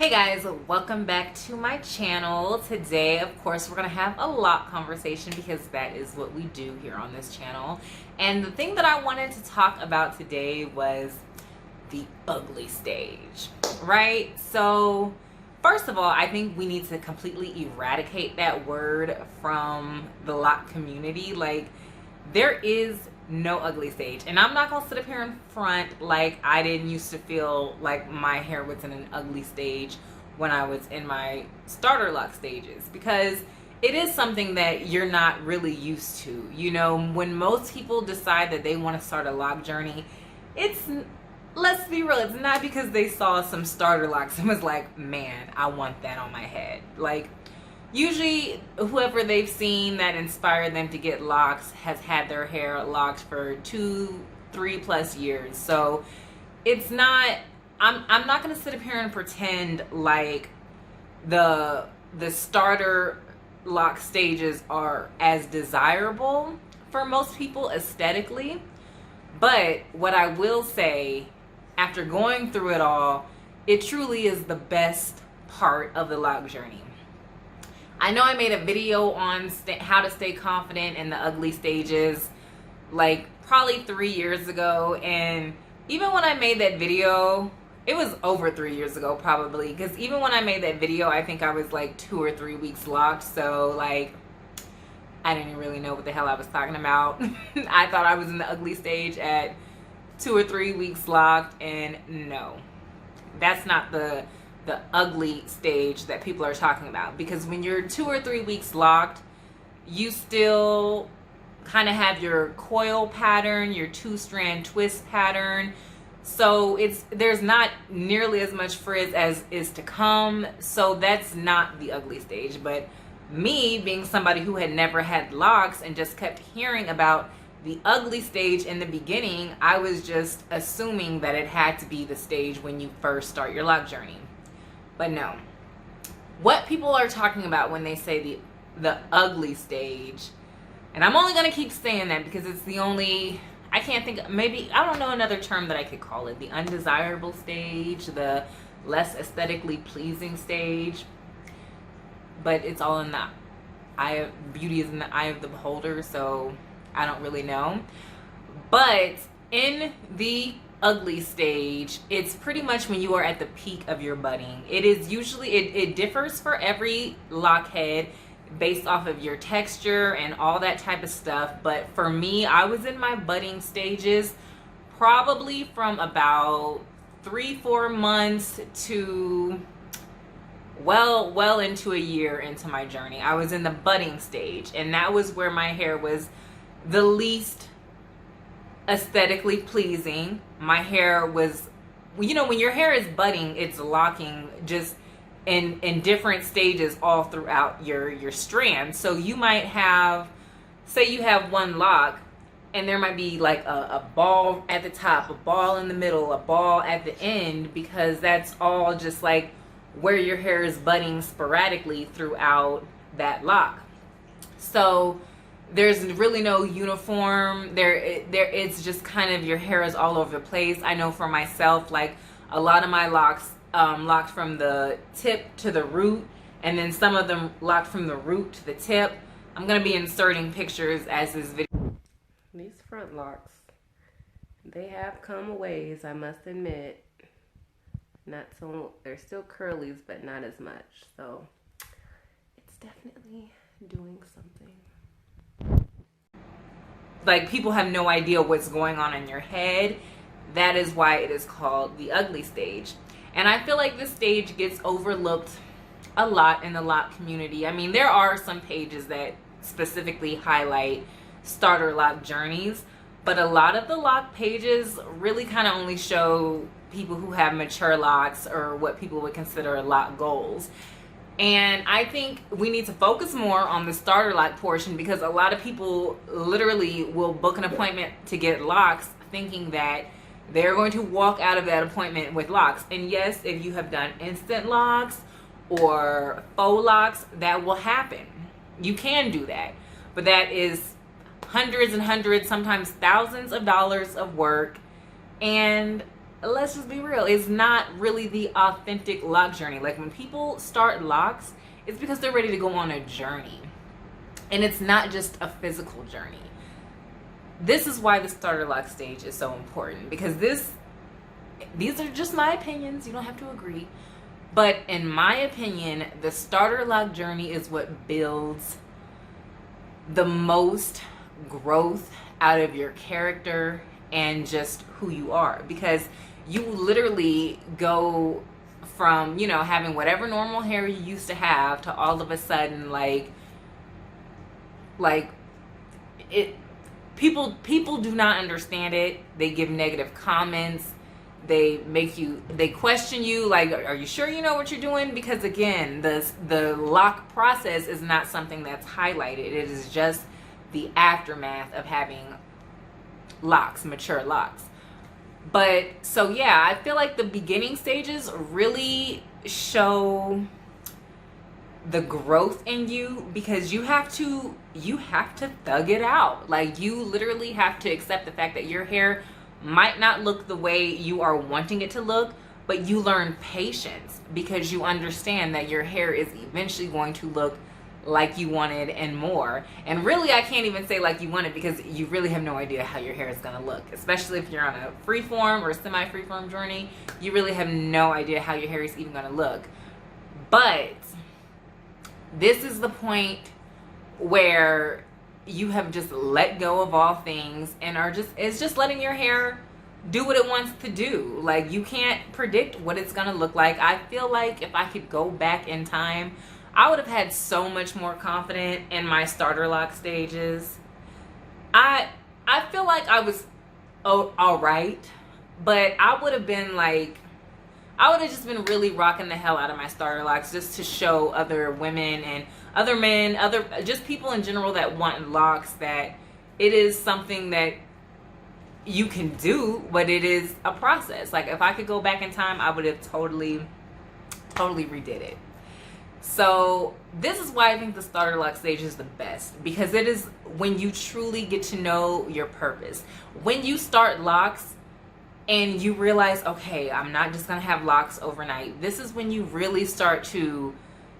Hey guys, welcome back to my channel. Today, of course, we're gonna have a lock conversation because that is what we do here on this channel. And the thing that I wanted to talk about today was the ugly stage, right? So first of all, I think we need to completely eradicate that word from the lock community. Like, there is no ugly stage, and I'm not gonna sit up here in front like I didn't used to feel like my hair was in an ugly stage when I was in my starter lock stages, because it is something that you're not really used to. You know, when most people decide that they want to start a lock journey, it's, let's be real, it's not because they saw some starter locks and was like, man, I want that on my head. Like, usually whoever they've seen that inspired them to get locks has had their hair locked for 2-3+ years. So it's not, I'm not gonna sit up here and pretend like the starter lock stages are as desirable for most people aesthetically. But what I will say, after going through it all, it truly is the best part of the lock journey. I know I made a video on how to stay confident in the ugly stages like probably 3 years ago, and even when I made that video, it was over 3 years ago probably, because even when I made that video, I think I was like 2 or 3 weeks locked. So like, I didn't really know what the hell I was talking about. I thought I was in the ugly stage at 2 or 3 weeks locked, and no, that's not the ugly stage that people are talking about. Because when you're 2 or 3 weeks locked, you still kind of have your coil pattern, your 2-strand twist pattern. So there's not nearly as much frizz as is to come. So that's not the ugly stage. But me, being somebody who had never had locks and just kept hearing about the ugly stage in the beginning, I was just assuming that it had to be the stage when you first start your lock journey. But no, what people are talking about when they say the ugly stage, and I'm only gonna keep saying that because it's the only, I can't think, maybe, I don't know another term that I could call it, the undesirable stage, the less aesthetically pleasing stage. But it's all in the eye of, beauty is in the eye of the beholder, so I don't really know. But in the ugly stage, it's pretty much when you are at the peak of your budding. It is usually, it differs for every lock head based off of your texture and all that type of stuff. But for me, I was in my budding stages probably from about 3-4 months to well into a year into my journey. I was in the budding stage, and that was where my hair was the least aesthetically pleasing. My hair was, you know, when your hair is budding, it's locking just in different stages all throughout your strand. So you might have, say you have one lock, and there might be like a ball at the top, a ball in the middle, a ball at the end, because that's all just like where your hair is budding sporadically throughout that lock. So there's really no uniform there. It's just kind of, your hair is all over the place. I know for myself, like a lot of my locks locked from the tip to the root, and then some of them locked from the root to the tip. I'm gonna be inserting pictures as this video. These front locks, they have come a ways, I must admit. Not so, they're still curlies, but not as much. So it's definitely doing something. Like, people have no idea what's going on in your head. That is why it is called the ugly stage. And I feel like this stage gets overlooked a lot in the lock community. I mean, there are some pages that specifically highlight starter lock journeys, but a lot of the lock pages really kind of only show people who have mature locks, or what people would consider lock goals. And I think we need to focus more on the starter lock portion, because a lot of people literally will book an appointment to get locks thinking that they're going to walk out of that appointment with locks. And yes, if you have done instant locks or faux locks, that will happen. You can do that. But that is hundreds and hundreds, sometimes thousands of dollars of work. And let's just be real, is not really the authentic lock journey. Like when people start locks, it's because they're ready to go on a journey. And it's not just a physical journey. This is why the starter lock stage is so important, because these are just my opinions. You don't have to agree. But in my opinion, the starter lock journey is what builds the most growth out of your character and just who you are, because you literally go from, you know, having whatever normal hair you used to have to all of a sudden like it people do not understand it. They give negative comments. They question you, like, are you sure you know what you're doing? Because again, the lock process is not something that's highlighted. It is just the aftermath of having locks, mature locks. But so yeah, I feel like the beginning stages really show the growth in you, because you have to thug it out. Like you literally have to accept the fact that your hair might not look the way you are wanting it to look, but you learn patience because you understand that your hair is eventually going to look like you wanted and more. And really, I can't even say like you wanted, because you really have no idea how your hair is going to look, especially if you're on a freeform or semi-freeform journey. You really have no idea how your hair is even going to look. But this is the point where you have just let go of all things and it's just letting your hair do what it wants to do. Like you can't predict what it's going to look like. I feel like if I could go back in time, I would have had so much more confidence in my starter lock stages. I feel like I was all right, but I would have just been really rocking the hell out of my starter locks just to show other women and other men, just people in general that want locks, that it is something that you can do, but it is a process. Like if I could go back in time, I would have totally redid it. So this is why I think the starter lock stage is the best, because it is when you truly get to know your purpose. When you start locks and you realize, okay, I'm not just gonna have locks overnight. This is when you really start to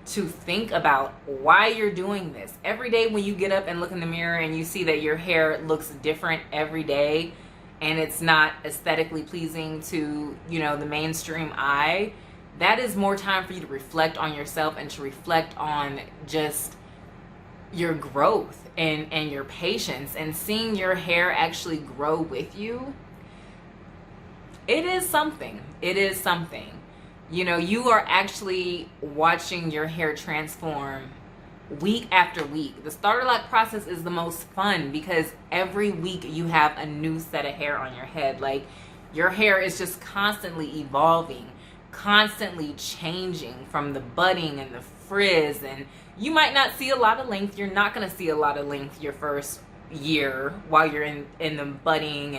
think about why you're doing this. Every day when you get up and look in the mirror and you see that your hair looks different every day and it's not aesthetically pleasing to, you know, the mainstream eye, that is more time for you to reflect on yourself and to reflect on just your growth and your patience and seeing your hair actually grow with you. It is something. It is something. You know, you are actually watching your hair transform week after week. The starter lock process is the most fun because every week you have a new set of hair on your head. Like your hair is just constantly evolving, constantly changing from the budding and the frizz, and you might not see a lot of length. You're not going to see a lot of length your first year while you're in the budding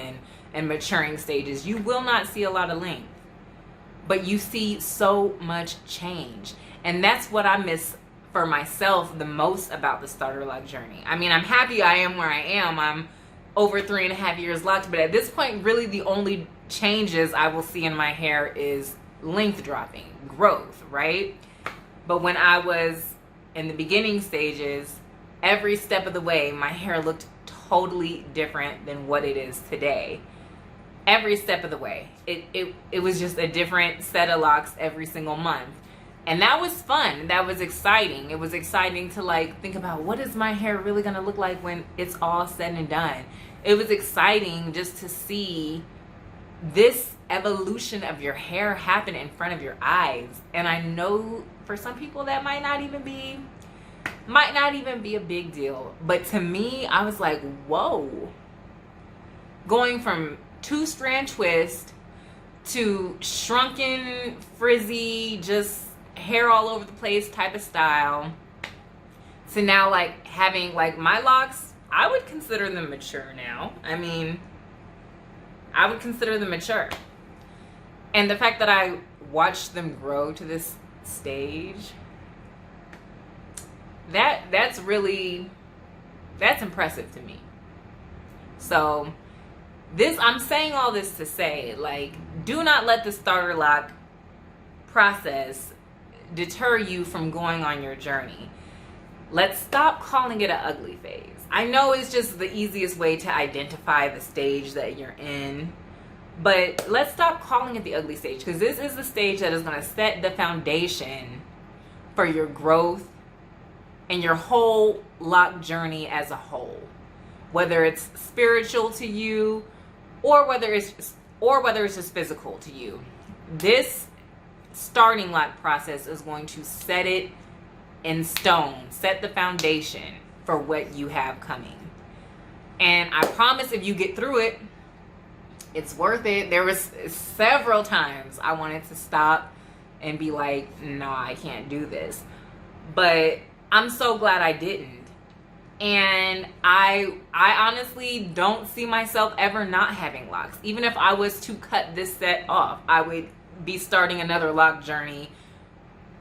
and maturing stages. You will not see a lot of length, but you see so much change. And that's what I miss for myself the most about the starter lock journey. I mean, I'm happy I am where I am. I'm over 3.5 years locked, but at this point, really the only changes I will see in my hair is length dropping, growth, right? But when I was in the beginning stages, every step of the way, my hair looked totally different than what it is today. Every step of the way. It was just a different set of locks every single month. And that was fun. That was exciting. It was exciting to like think about, what is my hair really going to look like when it's all said and done? It was exciting just to see this evolution of your hair happen in front of your eyes. And I know for some people that might not even be a big deal. But to me, I was like, whoa. Going from 2-strand twist to shrunken, frizzy, just hair all over the place type of style, to now like having like my locks, I would consider them mature now. I mean, I would consider them mature. And the fact that I watched them grow to this stage, that's impressive to me. So I'm saying all this to say, like, do not let the starter lock process deter you from going on your journey. Let's stop calling it an ugly phase. I know it's just the easiest way to identify the stage that you're in, but let's stop calling it the ugly stage, because this is the stage that is going to set the foundation for your growth and your whole lock journey as a whole. Whether it's spiritual to you or whether it's just physical to you. This starting lock process is going to set it in stone, set the foundation for what you have coming. And I promise if you get through it, it's worth it. There was several times I wanted to stop and be like, no, I can't do this. But I'm so glad I didn't. And I honestly don't see myself ever not having locks. Even if I was to cut this set off, I would be starting another lock journey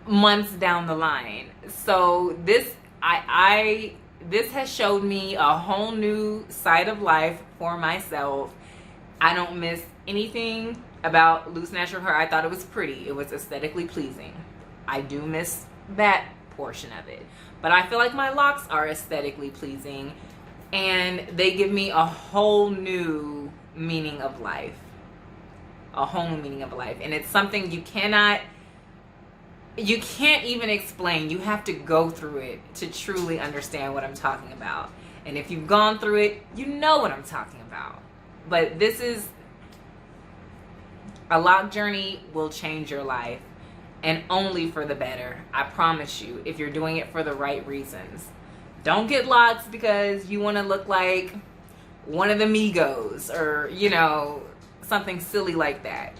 months down the line. So this has showed me a whole new side of life for myself. I don't miss anything about loose natural hair. I thought it was pretty. It was aesthetically pleasing. I do miss that portion of it. But I feel like my locks are aesthetically pleasing, and they give me a whole new meaning of life. A whole new meaning of life. And it's something you can't even explain. You have to go through it to truly understand what I'm talking about. And if you've gone through it, you know what I'm talking about. But this is a lock journey will change your life, and only for the better. I promise you, if you're doing it for the right reasons. Don't get locks because you want to look like one of the Migos or, you know, something silly like that.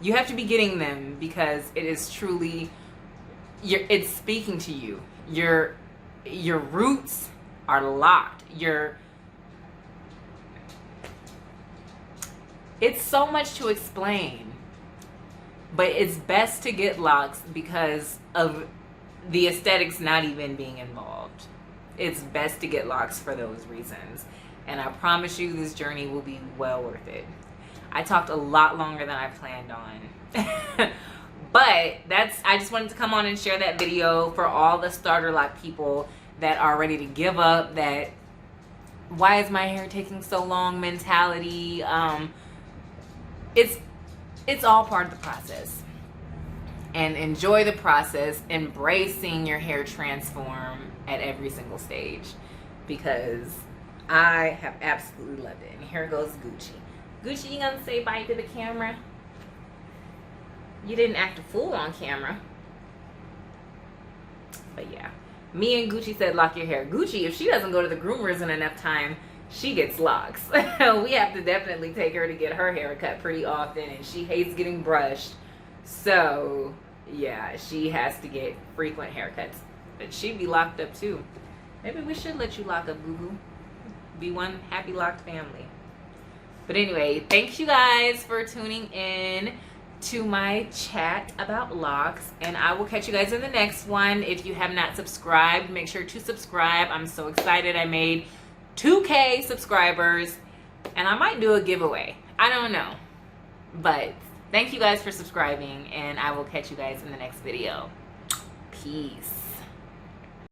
You have to be getting them because it is truly, it's speaking to you. Your roots are locked. It's so much to explain. But it's best to get locks because of the aesthetics not even being involved. It's best to get locks for those reasons. And I promise you this journey will be well worth it. I talked a lot longer than I planned on. But I just wanted to come on and share that video for all the starter lock people that are ready to give up, that why is my hair taking so long mentality. It's all part of the process. And enjoy the process, embracing your hair transform at every single stage, because I have absolutely loved it. And here goes Gucci. Gucci, you gonna say bye to the camera? You didn't act a fool on camera. But yeah, me and Gucci said lock your hair. Gucci, if she doesn't go to the groomers in enough time, she gets locks. We have to definitely take her to get her hair cut pretty often, and she hates getting brushed. So yeah, she has to get frequent haircuts. But she'd be locked up too. Maybe we should let you lock up, boo-boo. Be one happy locked family. But anyway, thanks you guys for tuning in to my chat about locks, and I will catch you guys in the next one. If you have not subscribed, make sure to subscribe. I'm so excited. I made 2K subscribers, and I might do a giveaway. I don't know. But thank you guys for subscribing, and I will catch you guys in the next video. Peace.